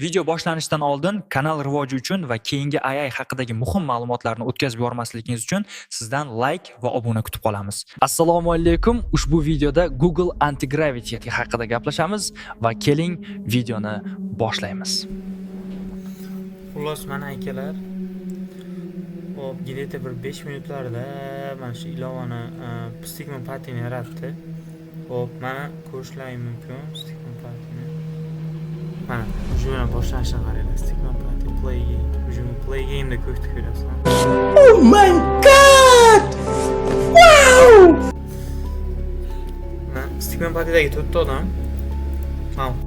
Video boshlanishidan oldin kanal rivoji uchun va keyingi AI haqidagi muhim ma'lumotlarni o'tkazib yubormasligingiz uchun sizdan like va obuna kutib qolamiz. Assalomu alaykum. Ushbu videoda Google Antigravity haqida gaplashamiz va keling videoni boshlaymiz. Xullas mana akalar, hop, где-то bir 5 minutlarda mana shu ilovani Stickman Party'ni yaratdi. Hop, mana ko'rishlaring mumkin Stickman Party'ni. Mana shu bilan boshlanishini qaranglar. Stickman Party play game. Shu play game da ko'kni ko'rasizlar. Oh my god! Wow! Mana Stickman Party'dagi 4 ta odam.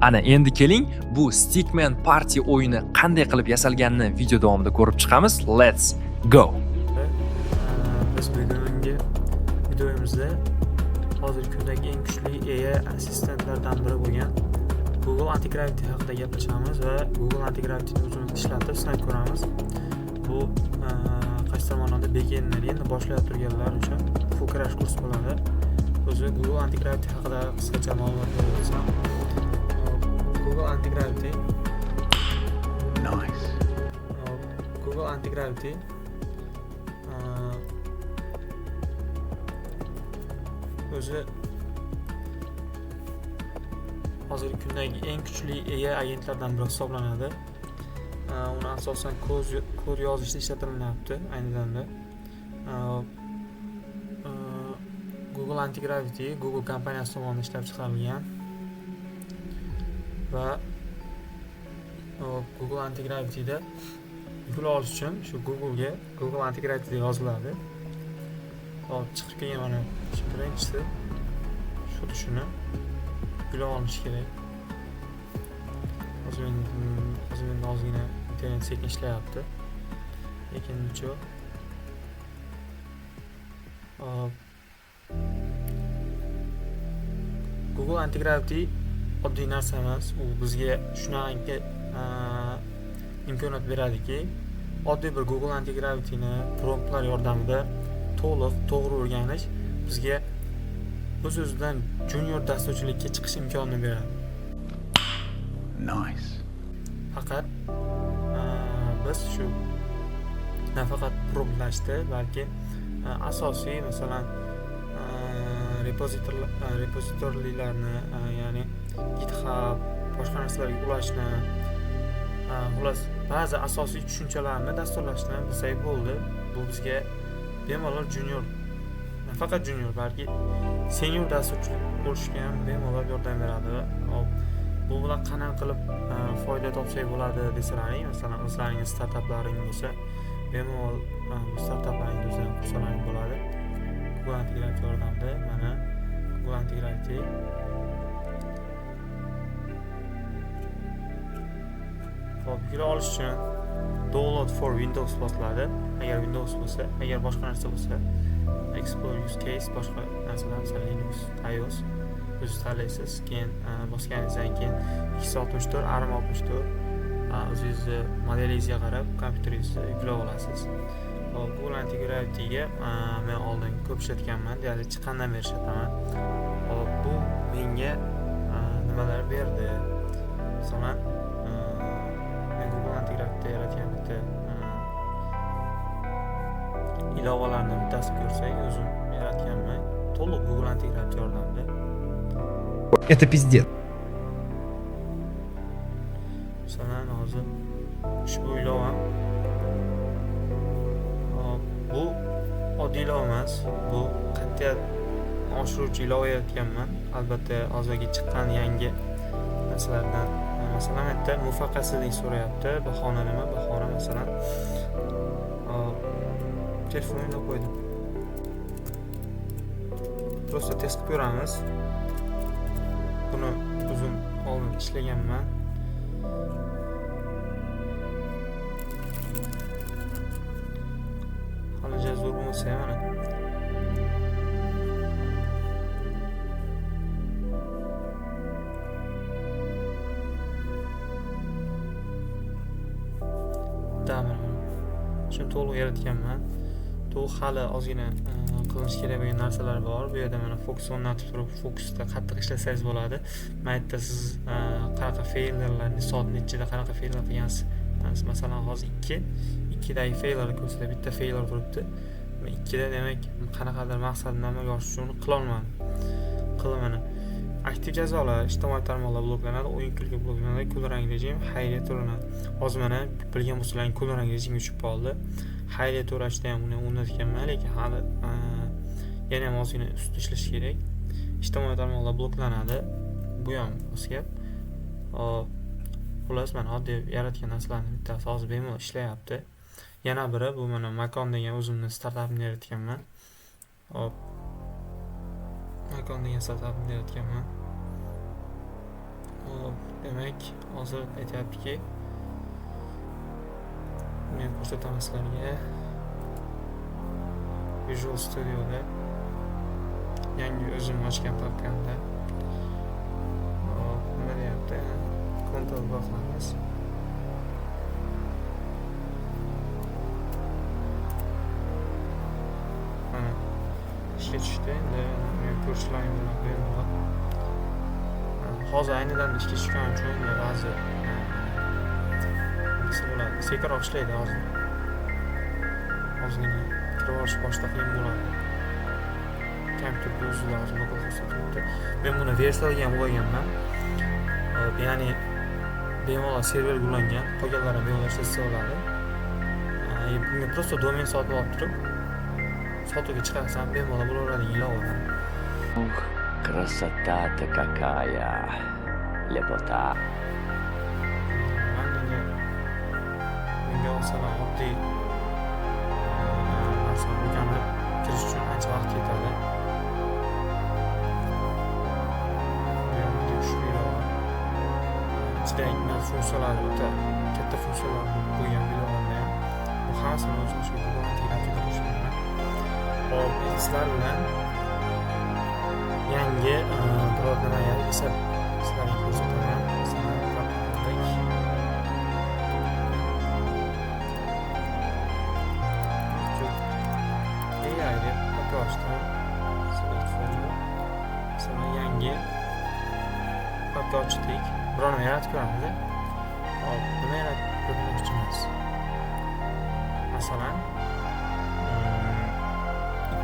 Ana endi keling bu Stickman Party o'yini qanday qilib yasalganini video davomida ko'rib chiqamiz. Let's go. Biz bugungi videomizda hozirgi kundagi eng kuchli AI assistentlardan biri bo'lgan Google Antigravity haqida gaplashamiz va Google Antigravity'ni o'zimiz ishlatib sinab ko'ramiz. Bu qaysi tomonlarda beginner endi boshlayotib turganlar uchun full crash kurs bo'ladi. O'zi Google Antigravity haqida qisqacha ma'lumot bersam, Google Antigravity Nice. Google Antigravity o'zi hozirgi kundagi eng kuchli AI agentlardan biri hisoblanadi. Uni asosan kod yozishda ishlatilyapti ayni damda. Google Antigravity Google kompaniyasi tomonidan ishlab chiqarilgan va Google Antigravity'da yukla olish uchun shu Google Antigravity yoziladi. Hop, chiqib kelgan mana shu birinchisi shu tushuni yukla olish kerak. Hozir endi ozgina internet sekin ishlayapti. Lekin bu Google Antigravity oddiy narsa emas. U bizga shunaqangi imkoniyat beradiki, oddiy bir Google Antigravity'ni promptlar yordamida to'g'ri o'rganish bizga o'z-o'zidan junior dasturchilikka chiqish imkonini beradi. Nice. Faqat biz shu nafaqat promptlashda, balki asosiy masalan repozitoriylarni, ya'ni GitHub, boshqa narsalarga ulashni, xullas ba'zi asosiy tushunchalarni dasturlashni bilsak bo'ldi. Bu bizga bemalol nafaqat junior, balki senior dasturchi bo'lishga ham bemalol yordam beradi. Bu bilan qanday qilib foyda topsak bo'ladi desalaring, masalan o'zlaringiz startaplaring bo'lsa, bemalol startaplaringiz o'zini qursalaring bo'ladi. Google Antigravity yordamida mana Google Antigravity yukla olish uchun download for Windows bosiladi. Agar Windows bo'lsa, agar boshqa narsa bo'lsa, explore use case, boshqa narsalar, masalan Linux, iOS o'zingiz tanlaysiz. Keyin bosganingizdan keyin x64, ARM64 o'zingizni modelingizga qarab kompyuteringizga yuklab olasiz. Google Antigravity'ga men oldin ko'p ishlatganman, deyarli chiqqandan beri ishlataman. Bu menga nimalar berdi? Masalan, men Google Antigravity yaratgan bitta ilovalarni bittasini ko'rsak, o'zim yaratganman. To'liq Google Antigravity yordamida. Это пиздец. Masalan, hozir ushbu ilova bu oddiy ilova emas, bu qat'iyat oshiruvchi ilova yaratganman. Albatta hozirgi chiqqan yangi narsalardan, masalan bitta muvaffaqiyatlik so'rayapti. Bahona nima? Bahona masalan telefonimda qo'ydim. Prosta test qilib ko'ramiz. Buni o'zim oldin ishlaganman. Hali zo'r bo'lsa mana. Shuni to'liq yaratganman. hali ozgina qilinish kerak bo'lgan narsalar bor. Bu yerda mana fokus o'rnatib turib, fokusda qattiq ishlasangiz bo'ladi. Mana yerda siz qanaqa faillarni soat nechida qanaqa faillar qilgansiz. Masalan, hozir 2 dagi faillarni ko'rsatib, bitta faillar turibdi. 2 da demak qanaqadir maqsadni amalga oshirish uchun qila olmadim. Mana aktiv jazolar, ijtimoiy tarmoqlar bloklanadi, o'yin kulgi bloklanadi, kulrang rejim, xayriya to'lanadi. Hozir mana bilgan bo'lsalaring kulrang rejimga tushib qoldi. Xayriya to'lashda ham uni o'rnatganman, lekin hali yana ham ozgina ustida ishlash kerak. Ijtimoiy tarmoqlar bloklanadi. Bu ham o'zgap. Xullas, mana oddiy yaratgan narsalarning bittasi hozir bemalol ishlayapti. Yana biri bu mana makon degan o'zimni startapimni yaratganman. Hop. Makon degan startapimni yaratganman. Hop, demak, hozir aytayaptiki, men ko'rsataman sizlarga Visual Studio'da yangi o'zim ochgan papkamda. Hop, nima deyapti? Kontrol qilamiz. Mana ishga tushdi. Endi men ko'rsatlarim bilan hozir aynidan ishga tushgan uchun ba'zi bo'ladi. Sekinroq ishlaydi hozir. Ozgina kirib olish boshida qiyin bo'ladi. Kompyuter o'zida hozir lokal ko'rsatibdi. Men buni versiyaga ham qo'yganman. Ya'ni bemalol server ulangan, qolganlari bemalol ishlasa bo'ladi. Bunga просто domen sotib olib turib, sotuvga chiqarsam bemalol bo'laveradigan ilova. Красота-то какая, лепота. Bunga masalan oddiy narsani o'rganib kirish uchun ancha vaqt ketadi. Ichida funksiyalari o'ta katta funksiyalar qo'ygan bilovanda ham bu hammasini o'z ichiga qo'shilgan. Hop, sizlar bilan yangi biror nimaga esa sizlarga ko'rsataman. Masalan, AI deb ochdim. Masalan, yangi papka ochdik. Biror nima yaratib ko'ramiz. Hop, nima yaratib ko'rmoqchimiz? Masalan,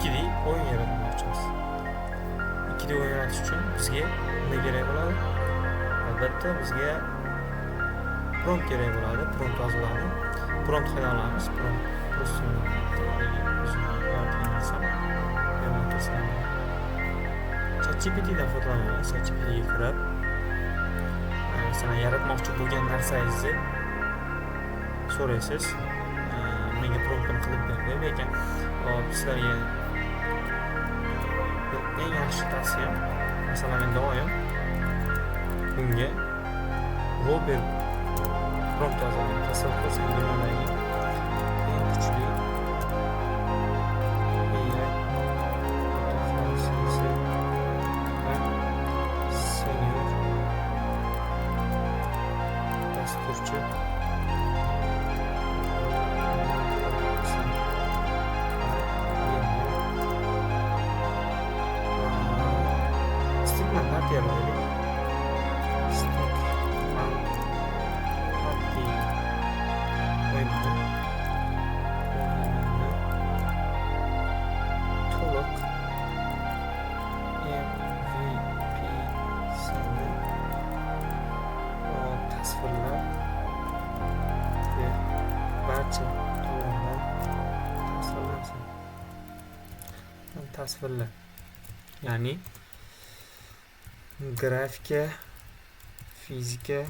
2D o'yin yaratmoqchimiz. 2D o'yin yaratish uchun bizga nima kerak bo'ladi? Albatta bizga prompt kerak bo'ladi. Prompt yoziladi. Prompt qilib olamiz. Prompt ChatGPT dan foydalanamiz. ChatGPT ga kirib, masalan, yaratmoqchi bo'lgan narsangizni so'raysiz. Menga promptni qilib berdi, lekin sizlarga eng yaxshi tavsiyam, masalan, men doim bunga Robert prompt yozaman. Tasavvur qilsangiz, dunyodagi eng kuchli tasvirlar, ya'ni grafika, fizikasi.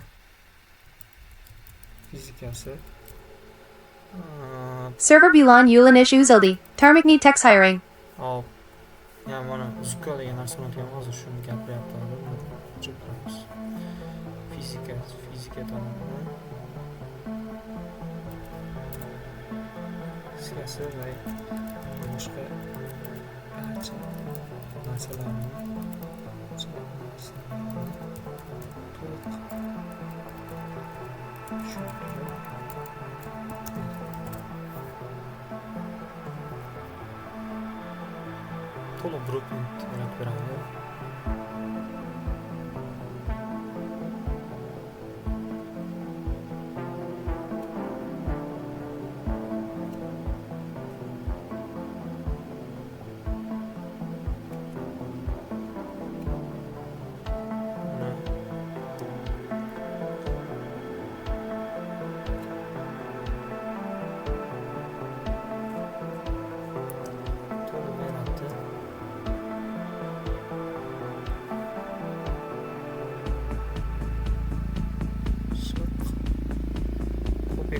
Server Bulan Ulanish Uzildi. Tarmikni Tex Hiring. Hop. Yani mana uzukka degan narsani o'tgan hozir shuni gapiryapman. Fizika tomoni. Fizikasi va boshqa barcha narsalarni to'liq blueprint yaratib beradi.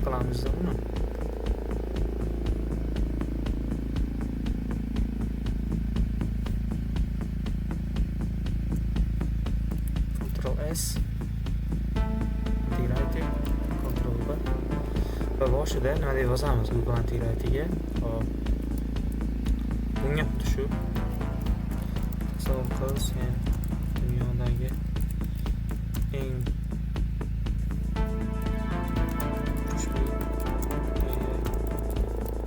Qilamiz buni. Ctrl S integrative Ctrl V va boshida nima deb yozamiz Google integrative'ga. Hop. Bunga xuddi shu tasavvur qil, sen dunyodagi eng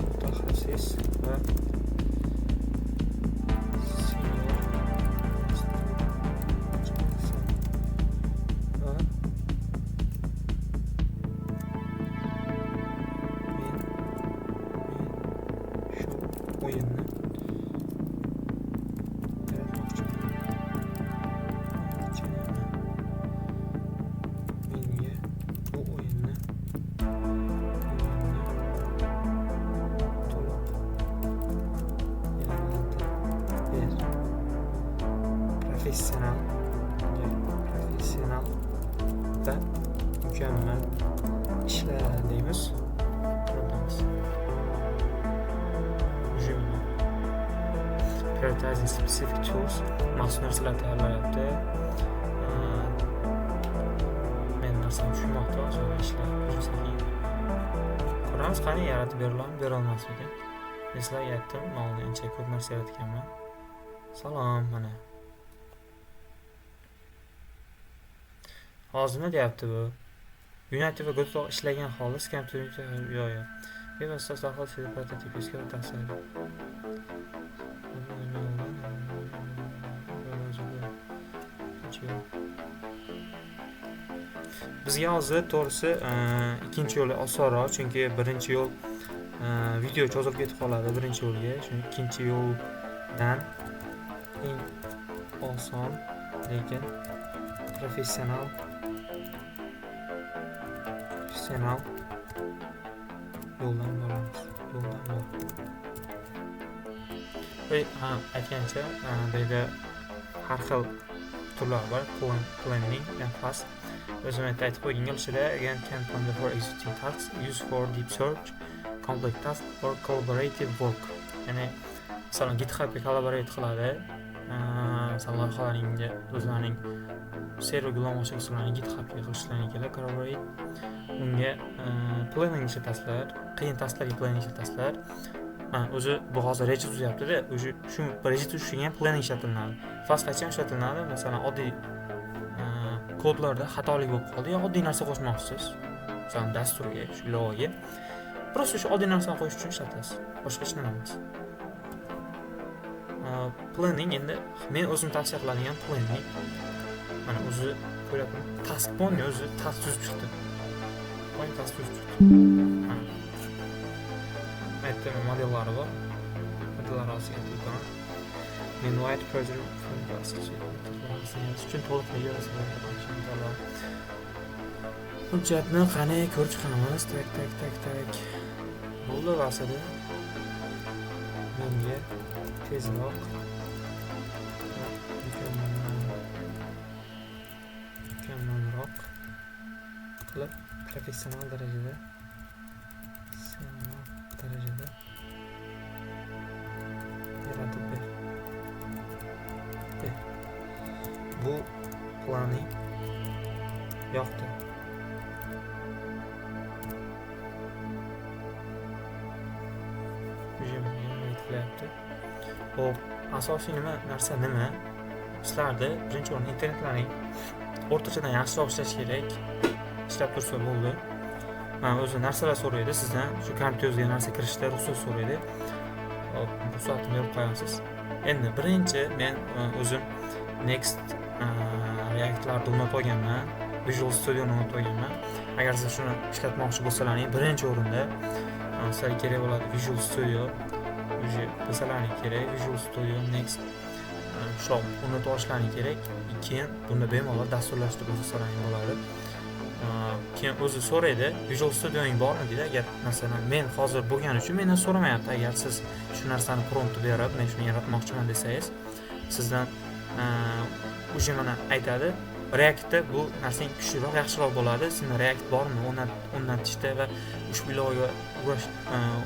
mutaxassis va o'yinni yaratmoqchiman. Menga bu o'yinni to'liq ber. Professional va mukammal ishla deymiz. Prioritizing specific tools, maxsus narsalar tayyorlayapti. Men narsani tushunmoqda, o'zim ishlar ko'rsating. Ko'ramiz qani yaratib beriladi, bera olmasligi. Men sizlarga aytdim, men ancha ko'p narsa yaratganman. Salom, mana. Hozir nima deyapti bu? Unity va Godot ishlagan holda scan to yo'q. Bevosita sohil prototip eskilar tasavvur. Bizga hozir to'g'risi ikkinchi yo'l osonroq, chunki birinchi yo'l video cho'zilib ketib qoladi birinchi yo'lga. Shuning ikkinchi yo'ldan eng oson, lekin professional yo'ldan boramiz. Aytgancha, deydi har xil turlar bor. Planning and fast. O'zim aytib qo'ying, inglizchada again can plan for existing tasks, use for deep search, complex task or collaborative work. Ya'ni masalan GitHubga collaborate qiladi. Masalan loyihalaringga o'zlarining serverga ulanmoqchi bo'lsalaring GitHubga qilishlaring kerak. Collaborate unga planning ishlatasizlar, qiyin tasklarga planning ishlatasizlar. O'zi bu hozir reja tuzyapti-da, o'sha shu reja tuzishga ham planning ishlatiladi. Fast qachon ishlatiladi? Masalan oddiy kodlarda xatolik bo'lib qoldi, yo oddiy narsa qo'shmoqchisiz. Masalan dasturga, shu ilovaga prosta shu oddiy narsani qo'yish uchun ishlatasiz. Boshqa hech nima emas. Planning endi men o'zim tavsiya qiladigan planning. Mana o'zi ko'ryapman. Task point o'zi task tuzib chiqdi. Point task tuzib chiqdi. Aytdim modellari bor. Modellar orasiga kirdim. Men white project from process uchun to'liq yo'lasiga hujjatni qani ko'rib chiqamiz. Tak. Bo'ldi vasada. Menga tezroq mukammalroq qilib professional darajada yaratib ber. Bu planning yoqdi. Hop, asosiy narsa nima? Sizlarda birinchi o'rin internetlaring o'rtachadan yaxshiroq ishlash kerak. Ishlab tursa bo'ldi. Mana o'zi narsalar so'raydi sizdan, shu kompyuteringizga narsa kirishda ruxsat so'raydi. Hop, ruxsatni berib qo'yasiz. Endi birinchi men o'zim Next React'larni o'rnatib olganman. Visual Studio'ni o'rnatib olganman. Agar siz shuni ishlatmoqchi bo'lsalaring, birinchi o'rinda sizlarga kerak bo'ladi Visual Studio. Sizlarga kerak Visual Studio Next shu o'rnatib olishlaring kerak. Keyin bunda bemalol dasturlashtirib o'zlaring bo'ladi. Keyin o'zi so'raydi, Visual Studio'ning bormi deydi. Agar masalan men hozir bo'lgani uchun mendan so'ramayapti. Agar siz shu narsani prompt berib, men shuni yaratmoqchiman desangiz, sizdan o'sha mana aytadi, React'da bu narsang kuchliroq, yaxshiroq bo'ladi. Senda React bormi? O'rnatishda va ushbu ilovaga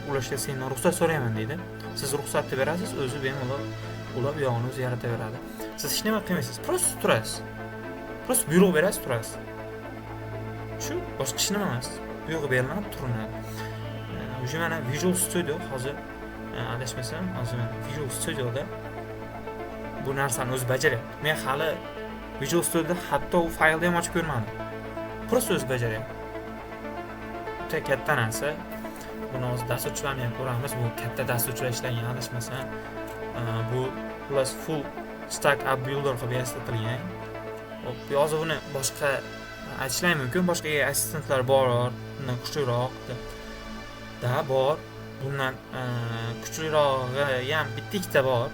ulashga sendan ruxsat so'rayman deydi. Siz ruxsatni berasiz, o'zi bemalol ulab yog'ini o'zi yarataveradi. Siz hech nima qilmaysiz, prosta turasiz. Prosta buyruq berasiz, turasiz. Shu boshqa hech nima emas. Buyruq beriladi, turinadi. O'sha mana Visual Studio hozir adashmasam, hozir Visual Studioda bu narsani o'zi bajaryapti. Men hali Visual Studioda hatto u faylni ham ochib ko'rmadim. Prosta o'zi bajaryapti. Juda katta narsa. Buni hozir dasturchilarni ham ko'ramiz. Bu katta dasturchilar ishlagan adashmasam. Bu plus full stack app builder qilib yasatilgan. Hop, yozib uni boshqa aytishlar mumkin. Boshqa assistentlar bor, undan kuchliroq da bor. Bundan kuchlirog'i ham bitta bor.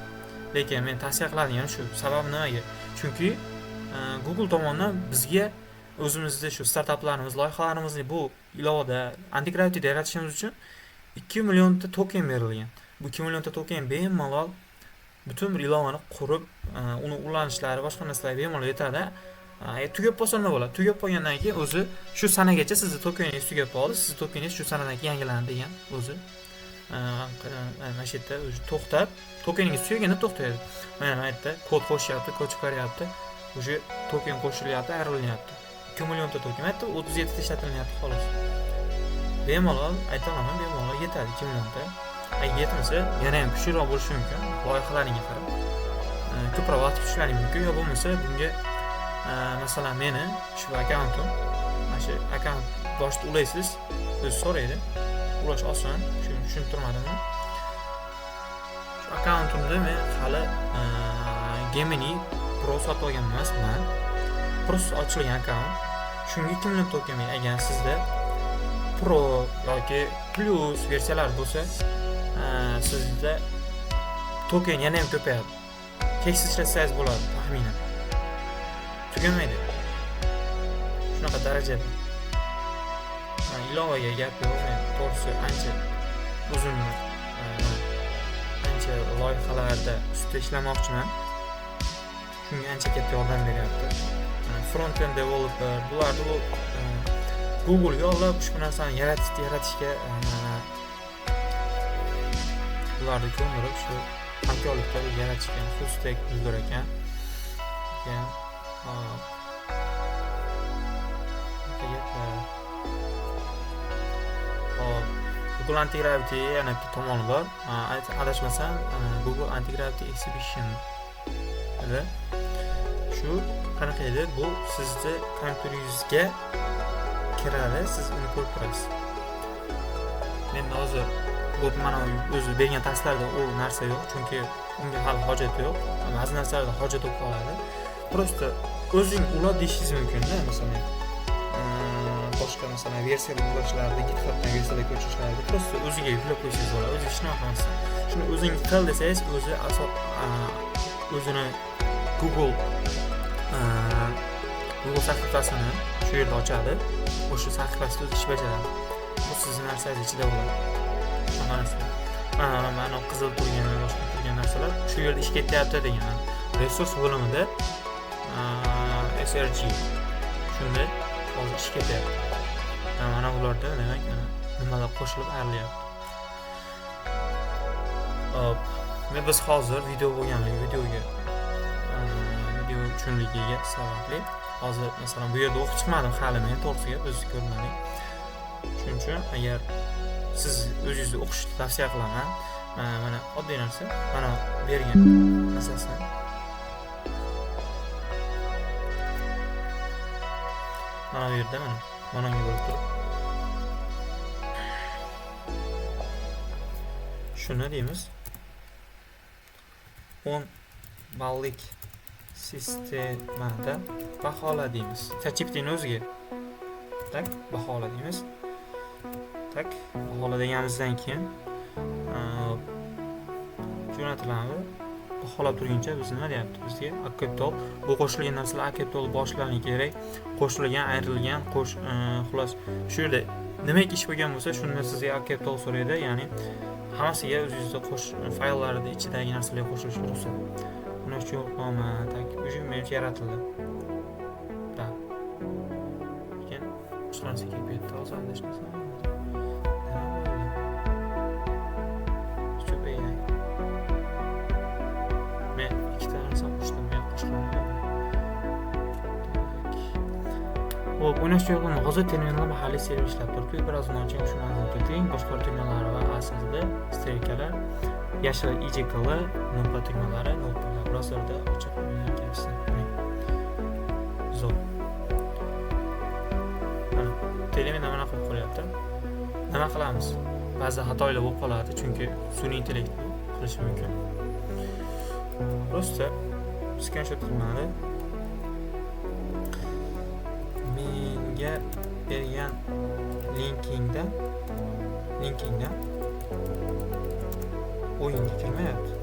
Lekin men tavsiya qiladigan shu sabab nimaga? Chunki Google tomonidan bizga o'zimizda shu startaplarimiz, loyihalarimizni bu ilovada anti-gravity'da yaratishimiz uchun 2 millionta token berilgan. Bu 2 millionta token bemalol butun bir ilovani qurib, uni ulanishlari, boshqa narsalar bemalol yetadi. Tugab bo'lsa nima bo'ladi? Tugab bo'lgandan keyin o'zi shu sanagacha sizni tokeningiz tugab qoldi, sizni tokeningiz shu sanadan keyin yangilandi degan o'zi. Mana shu yerda o'zi to'xtab, tokeningiz tugaganda to'xtaydi. Mana bu yerda kod qo'shyapti, kod chiqaryapti. O'sha token qo'shilyapti, ayrilyapti. 2 millionta token, aytdi 37 ta ishlatilyapti xolos. Bemalol ayta olaman, bemalol yetadi 2 millionta. Agar yetmasa, yana ham kuchliroq bo'lishi mumkin. Loyihalaringga qarab ko'proq vaqt ishlaring mumkin, yo bo'lmasa bunga masalan meni shu akkauntim, mana shu akkaunt boshida ulaysiz, o'zi so'raydi. Ulash oson, shuni tushuntirmadimmi? Shu akkauntimda men hali Gemini Pro sotib olgan emasman. Prosta ochilgan akkaunt. Shunga 2 million token agar sizda Pro yoki Plus versiyalar bo'lsa, sizda token yana ham ko'payadi. Cheksiz ishlatsangiz bo'ladi, taxminan. Tugamaydi. Shunaqa darajada. Ilovaga gap yo'q, men to'g'risi ancha uzun ancha loyihalarda ustida ishlamoqchiman. Shunga ancha katta yordam beryapti. Front-end developer bularni Google yo'llab ushbu narsani yaratishga bularni ko'ndirib shu hamkorlikda yaratishgan full stack builder ekan. Google Anti-Gravity yana bitta tomoni bor. Adashmasam Google Anti-Gravity Exhibition edi. Shu qanaqa edi? Bu sizni kompyuteringizga kiradi, siz uni ko'rib turasiz. Men hozir bu mana o'zi bergan tavsiyalarda u narsa yo'q, chunki unga hali hojat yo'q. Ba'zi narsalarda hojat bo'lib qoladi. Prosta o'zing ulab deyishingiz mumkin-da, masalan. Boshqa masalan versiyalar ulashlarda, GitHubdan versiyalar ko'chirishlarda prosta o'ziga yuklab qo'ysangiz bo'ladi. O'zi hech nima qilmaysiz. Shuni o'zingiz qil desangiz, o'zi o'zini Google sahifasini shu yerda ochadi. O'sha sahifasida o'zi ish bajaradi. Bu sizning narsangiz ichida bo'ladi. Mana qizil turgan, boshqa turgan narsalar shu yerda ish ketyapti degan. Resurs bo'limida SRG shunda hozir ish ketyapti. Mana ularda demak nimalar qo'shilib ayrilyapti. Men biz hozir video bo'lganligi videoga video tushunligiga sababli hozir masalan bu yerda o'qib chiqmadim hali men to'g'risiga o'zingiz ko'rmading. Shuning uchun agar siz o'zingizni o'qishni tavsiya qilaman. Mana oddiy narsa, mana bergan asosida mana bu yerda mana bunga bo'lib turib shuni deymiz. 10 ballik sistemada bahola deymiz. ChatGPT'ning o'ziga. Tak, bahola deymiz. Tak, bahola deganimizdan keyin jo'natiladi. Baholab turguncha biz nima deyapti? Bizga capital bu qo'shilgan narsalar capital boshlanishi kerak. Qo'shilgan, ayrilgan, xullas shu yerda nimaiki ish bo'lgan bo'lsa, shunda sizga capital so'raydi, ya'ni hammasiga o'zingizda fayllarida ichidagi narsalar qo'shilishi ruxsat. Buni uchun yo'qmi? Tak, o'zim menimcha yaratildi. Da. Keyin boshqanisi kelib ketdi, hozir adashmasam. Hop, o'ynash yo'lini hozir terminalda mahalliy server ishlab turibdi. Birozdan keyin shuni o'rgating. Boshqa terminallar va asosida strelkalar, yashil ijkl, notpad tugmalari, notpadlar browserda ochiq bo'lgan. Zo'r. Mana terminal mana qilib qo'yapti. Nima qilamiz? Ba'zi xatolar bo'lib qoladi, chunki sun'iy intellekt qilishi mumkin. Prosta screenshot qilinadi. Menga bergan linkingda o'yinga kirmayapti.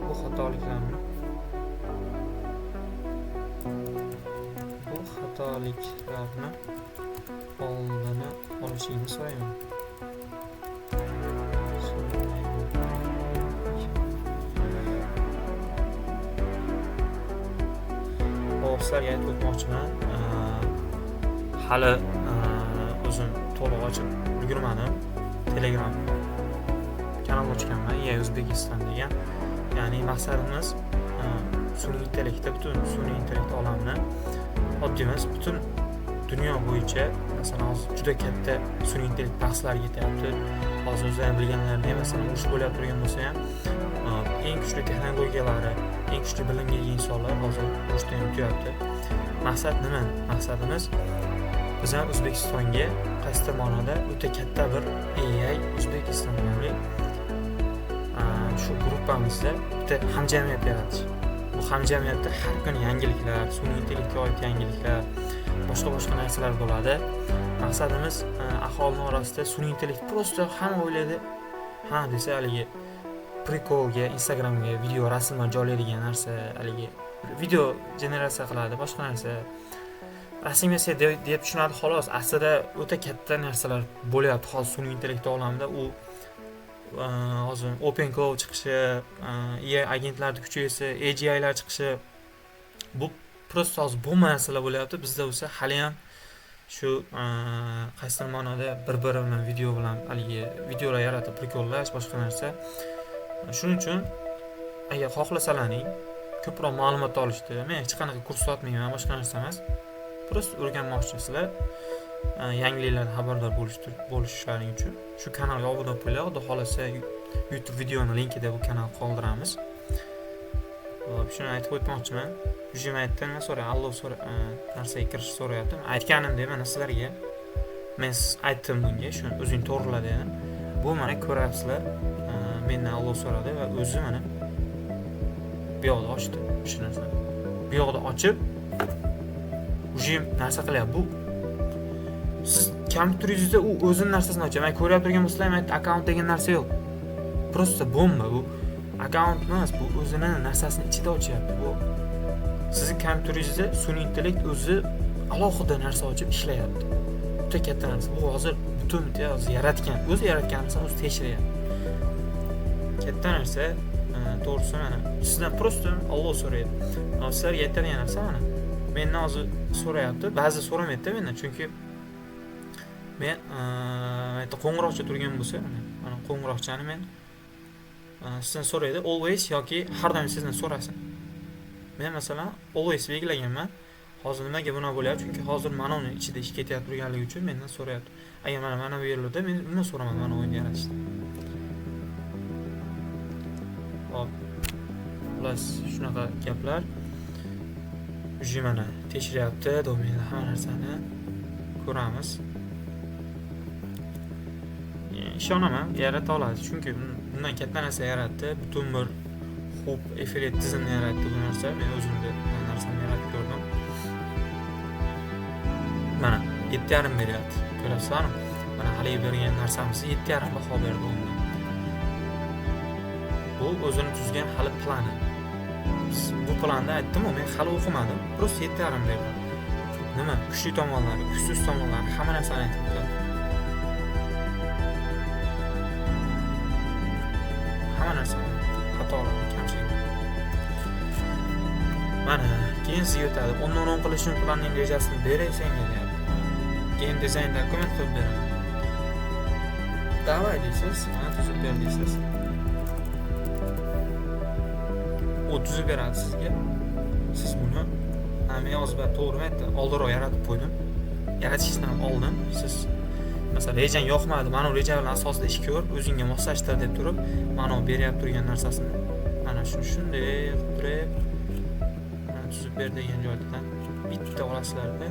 Bu xatoliklarni oldini olishingni so'rayman. Sizlarga aytib o'tmoqchiman. Hali o'zim to'liq ochib ulgurmadim. Telegram kanal ochganman, O'zbekiston degan. Ya'ni maqsadimiz sun'iy intellektda, butun sun'iy intellekt olamini oddiy emas, butun dunyo bo'yicha masalan hozir juda katta sun'iy intellekt bahslari ketyapti. Hozir o'zlarim bilganlarini masalan urush bo'lib turgan bo'lsa ham eng kuchli texnologiyalari, eng kuchli bilimga ega insonlar hozir urushda o'tyapti. Maqsad nima? Maqsadimiz biz ham O'zbekistonga qaysidir ma'noda o'ta katta bir AI O'zbekiston nomli shu gruppamizda bitta hamjamiyat yaratish. Bu hamjamiyatda har kuni yangiliklar, sun'iy intellektga oid yangiliklar, boshqa narsalar bo'ladi. Maqsadimiz aholi orasida sun'iy intellekt prosta hamma o'ylaydi, ha desa haligi prikolga, Instagramga video, rasmlar joylaydigan narsa, haligi video generatsiya qiladi, boshqa narsa. Rasm yasa deb tushunadi xolos. Aslida o'ta katta narsalar bo'lyapti hozir sun'iy intellekt olamida. U hozir OpenClaw chiqishi, AI agentlarning kuchi esa AGIlar chiqishi, bu prosta hozir bomba narsalar bo'lyapti. Bizda bo'lsa hali ham shu qaysidir ma'noda bir-biri bilan video bilan haligi videolar yaratib prikollash, boshqa narsa. Shuning uchun agar xohlasalaring ko'proq ma'lumot olishdi, men hech qanaqa kurs sotmayman, boshqa narsa emas. Prosta o'rganmoqchisizlar, yangiliklardan xabardor bo'lishlaring uchun shu kanalga obuna bo'linglar. Xudo xolasa YouTube videoni linkida bu kanalga qoldiramiz. Hop, shuni aytib o'tmoqchiman. Yuzim aytdim, Alloh narsaga kirish so'rayapti. Aytganimda mana sizlarga men aytdim bunga, shuni o'zing to'g'rila dedim. Bu mana ko'ryapsizlar, mendan Alloh so'radi va o'zi mana bu yoqda ochdi shu narsani. Bu yoqda ochib ujim narsa qilyapti. Bu siz kompyuteringizda u o'zining narsasini ochadi. Men ko'rib turgan bo'lsam, akkaunt degan narsa yo'q. Prosta bomba bu. Akkaunt emas, bu o'zining narsasini ichida ochyapti. Bu sizning kompyuteringizda sun'iy intellekt o'zi alohida narsa ochib ishlayapti. Juda katta narsa. Bu hozir butun yaratgan, o'zi yaratgan narsani o'zi tekshiryapti. Katta narsa, to'g'risi mana sizdan prosta Alloh so'raydi. Sizlarga aytadigan narsa mana. Mendan hozir so'rayapti, ba'zi so'ramaydi mendan, chunki men qo'ng'iroqcha turgan bo'lsa, mana qo'ng'iroqchani men sizdan so'raydi, always yoki har doim sizdan so'rasin. Men masalan always belgilaganman. Hozir nimaga buni bo'lyapti? Chunki hozir mana uni ichida ish ketyapti turganligi uchun mendan so'rayapti. Agar mana bu yerlarda men undan so'raman, mana o'yin yaratishni. Hop. Xullas shunaqa gaplar. Mana tekshiryapti, domenlar hamma narsani ko'ramiz. ishonaman, yarata oladi. Chunki bundan katta narsa yaratdi. Butun bir xo'p affiliate tizimni yaratdi bu narsa. Men o'zimda bu narsani yaratib ko'rdim. Mana 7,5 beryapti. Ko'rasizlarmi? Mana haligi bergan narsamiz 7,5 baho berdi unga. Bu o'zini tuzgan hali plani. Bu planda aytdim-ku, men hali o'qimadim. Просто 7,5 berdim. Nima? Kuchli tomonlari, kuchsiz tomonlari, hamma narsani aytibdi. Hamma narsa xatolar, kamchilik. Mana, keyin sizga o'tadi. 10 qilish uchun planning rejasini beray senga deyapti. Keyin dizayn dokument qilib beraman. Davay deysiz, mana tuzib ber deysiz. U tuzib beradi sizga. Siz buni men yozib to'g'rimi aytdi, oldinroq yaratib qo'ydim. Yaratishdan oldin siz masalan rejang yoqmadi, mana bu reja bilan asosida ish ko'r, o'zingga moslashtir deb turib, mana bu beryapti turgan narsasini mana shunday qilib turib, mana tuzib ber degan joydan bitta olasizlarda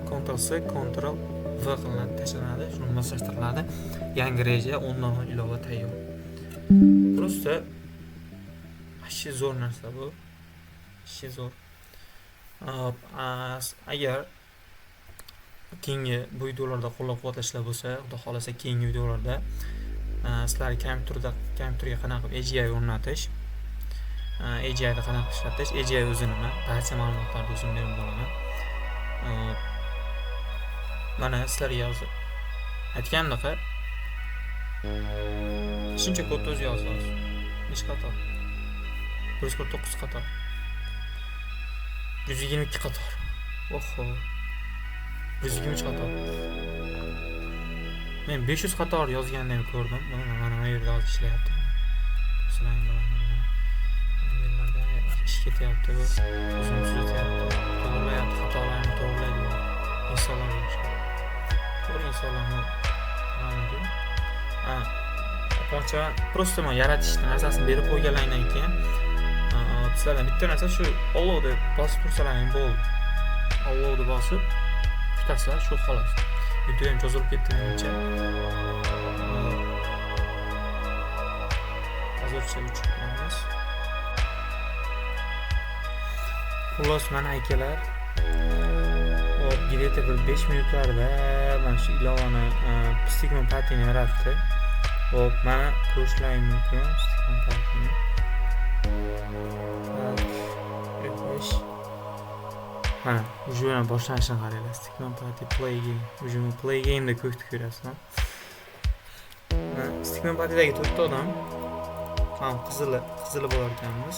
Ctrl C, Ctrl V qilinadi, tashlanadi, shuni moslashtiriladi. Yangi reja 10 ilova tayyor. Просто ashi zo'r narsa bu. Ashi zo'r. Agar keyingi bu videolarda qo'llab-quvvatlashlar bo'lsa, xudo xolasa keyingi videolarda sizlar kompyuterga qanaqa qilib AGI o'rnatish, AGI da qanaqa ishlatish, AGI o'zi nima, barcha ma'lumotlarni o'zim berib boraman. Mana sizlarga yozib aytganimdek, shuncha kodni o'zi yozasiz. Necha qator? 149 qator. 122 qator. Oho. 123 qator. Men 500 qator yozganini ham ko'rdim. Mana bu yerda hozir ishlayapti. Sizlar yerlarda ish ketyapti bu. O'zini tuzatyapti. To'g'rilayapti, xatolarni to'g'rilaydi. Insonlarga o'xshaydi. To'g'ri insonlarni qiladi. Barcha просто men yaratishni narsasini berib qo'yganlardan keyin sizlardan bitta narsa shu Alloh deb bosib tursalaring bo'ldi. Alloh deb bosib tutasizlar, shu xolos. Video ham cho'zilib ketdi menimcha. Hozircha o'chiramiz. Xullas mana akalar. Hop, где-то bir 5 minutlarda mana shu ilovani Stigma Party'ni yaratdi. Hop, mana ko'rishlaring mumkin Stigma Party'ni. Mana, ujuna boshlanishini qaranglar. Stigma Party play game. Ujuna play game da ko'kni ko'rasizlar. Stigma Party'dagi 4 ta odam qizili bo'lar ekanmiz.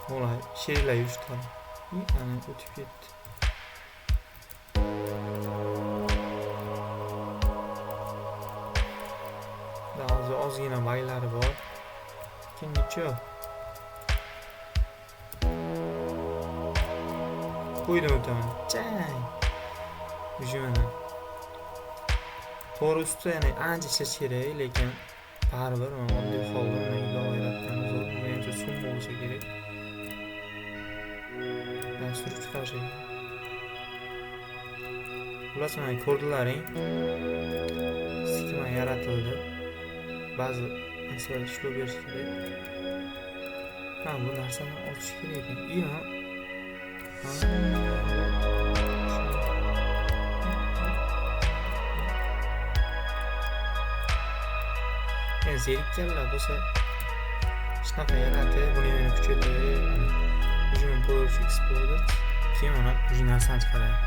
Bo'lay, sheriklar yurishdi. Ana o'tib ketdi. Ozgina baylari bor. Keyin qo'ydim o'taman. Chang. Ujuna. To'g'ri ustida yana ancha ishlash kerak, lekin baribir oddiy holda uni ilova yaratgan zo'r. Menimcha summa bo'lsa kerak. Dastur chiqarish. Xullas, mana ko'rdilaring. Stigma yaratildi. Ba'zi narsalar ishlov berish kerak. Bu narsani ochish kerak ekan. Zerikkanlar bo'lsa shunaqa yaratib, buni yana kuchaytirib, hujum push explode, keyin mana bu narsani chiqaradi.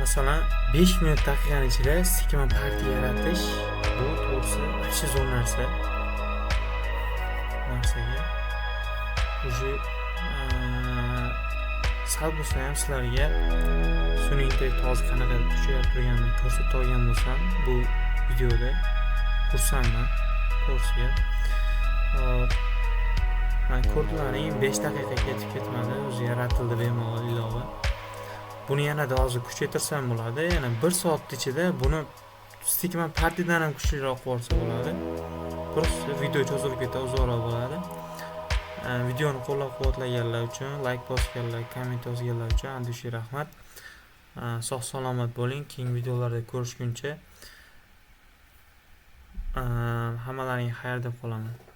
Masalan, 5 minut daqiqaning ichida Stigma Party yaratish bu to'g'risi yaxshi zo'r narsa. Narsaga uje sal bo'lsa ham sizlarga sun'iy intellekt hozir qanaqa kuchayib turganini ko'rsatib olgan bo'lsam bu videoda xursandman. To'g'risiga mana ko'rdilaring 5 daqiqa ketib ketmadi, o'zi yaratildi bemalol ilova. Buni yanada hozir kuchaytirsam bo'ladi. Yana 1 soat ichida buni Stigma Party'dan ham kuchliroq qilsa bo'ladi. Просто video cho'zilib ketadi, uzoqroq bo'ladi. Videoni qo'llab-quvvatlaganlar uchun, like bosganlar, komment yozganlar uchun andishi rahmat. Sog' salomat bo'ling. Keyingi videolarda ko'rishguncha hammalaring xayr deb qolaman.